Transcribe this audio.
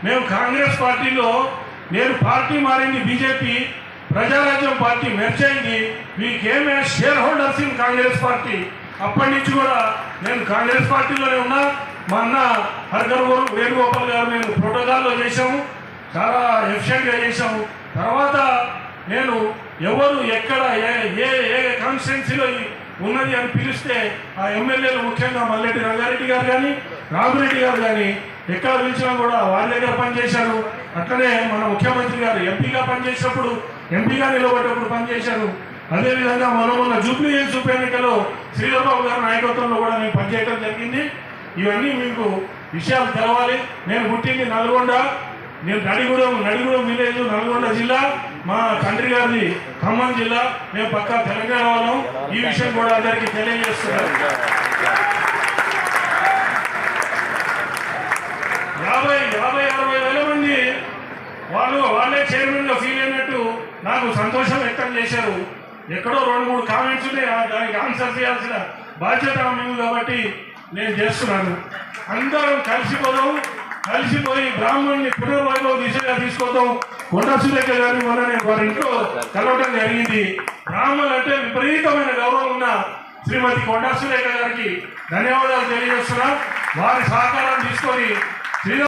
మేము కాంగ్రెస్ పార్టీలో నేను పార్టీ మారింది బీజేపీ, ప్రజారాజ్యం పార్టీ మెర్జ్ అయింది. We came as share holders in Congress party. అప్పటి నుంచి కూడా నేను కాంగ్రెస్ పార్టీలోనే ఉన్నా. మా అన్న హర్గర్ వేణుగోపాల్ గారు నేను ప్రోటోకాల్లో చేశాము, చాలా ఎఫిషియెంట్గా చేశాము. తర్వాత నేను ఎవరు ఎక్కడ ఏ ఏ ఏ కాన్స్టిట్యున్సీలో ఉన్నది అని పిలిస్తే ఆ ఎమ్మెల్యేలు ముఖ్యంగా మల్లెడ్డి రంగారెడ్డి గారు కానీ రామిరెడ్డి గారు కానీ ఎక్కడ పిలిచినా కూడా వారి దగ్గర పనిచేశారు. అట్లనే మన ముఖ్యమంత్రి గారు ఎంపీగా పనిచేసినప్పుడు, ఎంపీగా నిలబడ్డప్పుడు పనిచేశారు. అదేవిధంగా మొన్న జూబ్లీ హిల్స్ ఉప ఎన్నికలో శ్రీధర్బాబు గారి నాయకత్వంలో కూడా నేను పనిచేయడం జరిగింది. ఇవన్నీ మీకు విషయాలు తెలవాలి. నేను పుట్టింది నల్గొండ, నేను నడిగూడెం విలేజ్, నల్గొండ జిల్లా. మా తండ్రి గారిది ఖమ్మం జిల్లా. మేము పక్కా తెలంగాణ వాళ్ళం. ఈ విషయం కూడా అందరికీ తెలియజేస్తున్నారు. 50-60 వేల మంది వాళ్ళే చైర్మన్గా ఫీల్ అయినట్టు నాకు సంతోషం వ్యక్తం చేశారు. ఎక్కడో 2-3 కామెంట్స్ ఉన్నాయి, దానికి ఆన్సర్ చేయాల్సిన బాధ్యత మేము కాబట్టి నేను చేస్తున్నాను. అందరం కలిసిపోయి బ్రాహ్మణ్ణి పునర్వైభవ దిశగా తీసుకొద్దాం. కొండా సురేఖ గారిని మొన్న నేను వారి ఇంట్లో కలవడం జరిగింది. బ్రాహ్మణులు అంటే విపరీతమైన గౌరవం ఉన్న శ్రీమతి కొండా సురేఖ గారికి ధన్యవాదాలు తెలియజేస్తున్నా. వారి సహకారం తీసుకొని